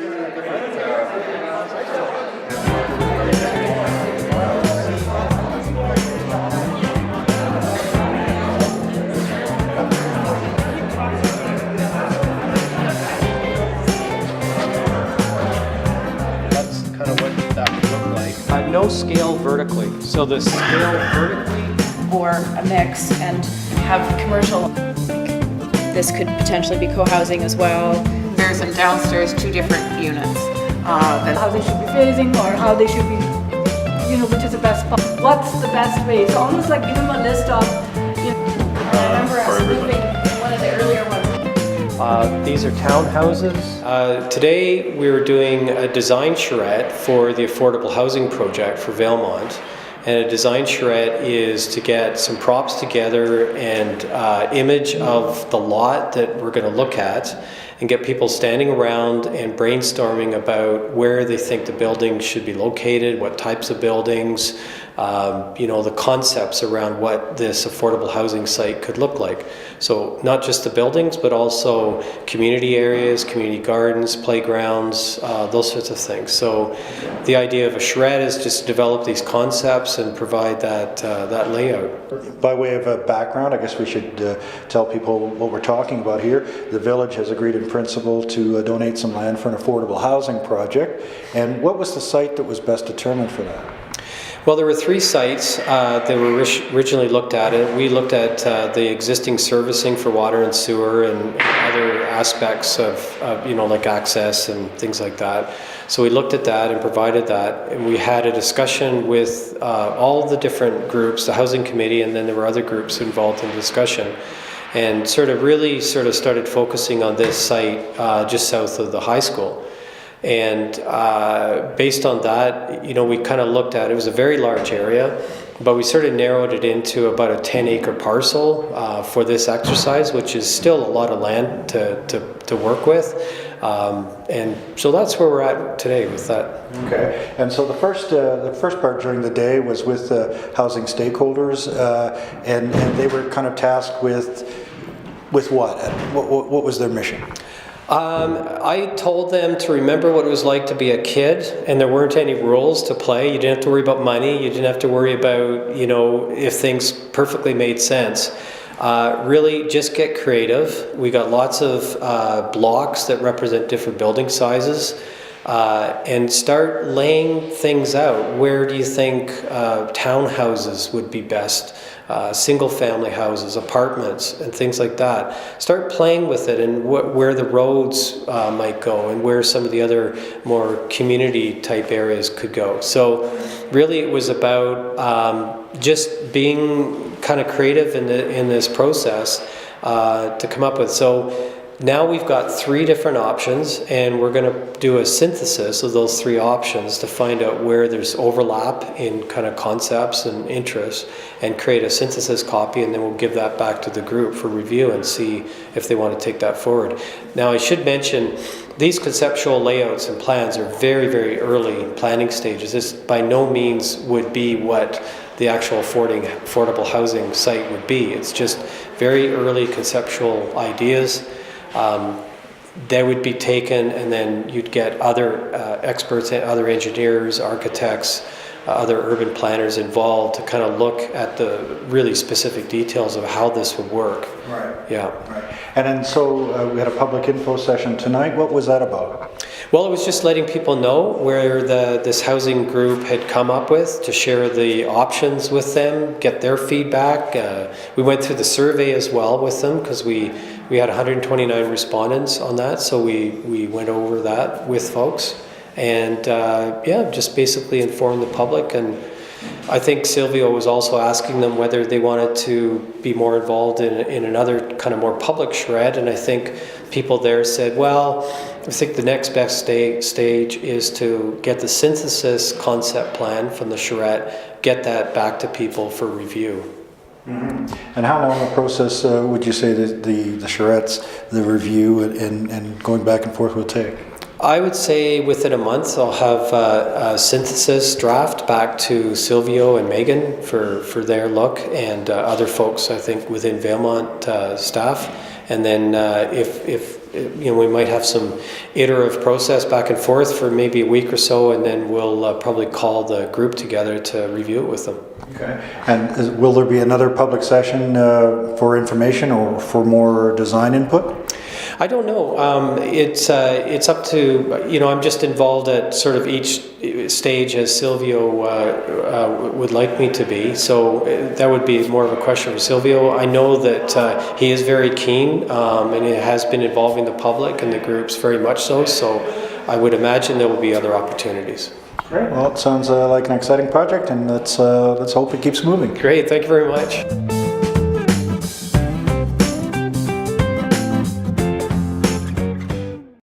That's kind of what that would look like. No scale vertically. So the scale vertically, or a mix, and have commercial. This could potentially be co-housing as well. There's some downstairs, 2 different units. How they should be phasing, or how they should be, which is the best spot. What's the best way? So almost like give them a list of, I remember us moving one of the earlier ones. these are townhouses. Today we were doing a design charrette for the affordable housing project for Valemount. And a design charrette is to get some props together and image of the lot that we're going to look at, and get people standing around and brainstorming about where they think the buildings should be located, what types of buildings, the concepts around what this affordable housing site could look like. So not just the buildings, but also community areas, community gardens, playgrounds, those sorts of things. So the idea of a charrette is just to develop these concepts and provide that layout. By way of a background, I guess we should tell people what we're talking about here. The village has agreed in principle to donate some land for an affordable housing project. And what was the site that was best determined for that? Well, there were 3 sites that were originally looked at. We looked at the existing servicing for water and sewer and other aspects of like access and things like that. So we looked at that and provided that, and we had a discussion with all the different groups, the housing committee, and then there were other groups involved in the discussion, and really started focusing on this site just south of the high school. And based on that, we kind of looked at it. It was a very large area, but we sort of narrowed it into about a 10-acre parcel for this exercise, which is still a lot of land to work with. And so that's where we're at today with that. Okay. And so the first part during the day was with housing stakeholders, and they were kind of tasked with what? What was their mission? I told them to remember what it was like to be a kid, and there weren't any rules to play. You didn't have to worry about money. You didn't have to worry about, if things perfectly made sense. Really just get creative. We got lots of blocks that represent different building sizes, and start laying things out. Where do you think townhouses would be best? Single family houses, apartments, and things like that. Start playing with it, and where the roads might go, and where some of the other more community type areas could go. So really it was about just being kind of creative in this process to come up with. So now we've got 3 different options, and we're going to do a synthesis of those 3 options to find out where there's overlap in kind of concepts and interests, and create a synthesis copy, and then we'll give that back to the group for review and see if they want to take that forward. Now I should mention, these conceptual layouts and plans are very, very early planning stages. This by no means would be what the actual affordable housing site would be. It's just very early conceptual ideas. They would be taken, and then you'd get other experts, other engineers, architects, other urban planners involved to kind of look at the really specific details of how this would work. Right. Yeah. Right. And then so we had a public info session tonight. What was that about? Well, it was just letting people know where this housing group had come up with, to share the options with them, get their feedback. We went through the survey as well with them, because we had 129 respondents on that, so we went over that with folks, and just basically informed the public. And I think Silvio was also asking them whether they wanted to be more involved in another kind of more public charrette, and I think people there said, well, I think the next best stage is to get the synthesis concept plan from the charrette, get that back to people for review. Mm-hmm. And how long a process would you say that the charrettes, the review and going back and forth will take? I would say within a month I'll have a synthesis draft back to Silvio and Megan for their look, and other folks I think within Valemount staff, And then if we might have some iterative process back and forth for maybe a week or so, and then we'll probably call the group together to review it with them. Okay. And will there be another public session for information or for more design input? I don't know. It's up to, I'm just involved at sort of each stage as Silvio would like me to be. So that would be more of a question for Silvio. I know that he is very keen and it has been involving the public and the groups very much so. So I would imagine there will be other opportunities. Great. Well, it sounds like an exciting project, and let's hope it keeps moving. Great. Thank you very much.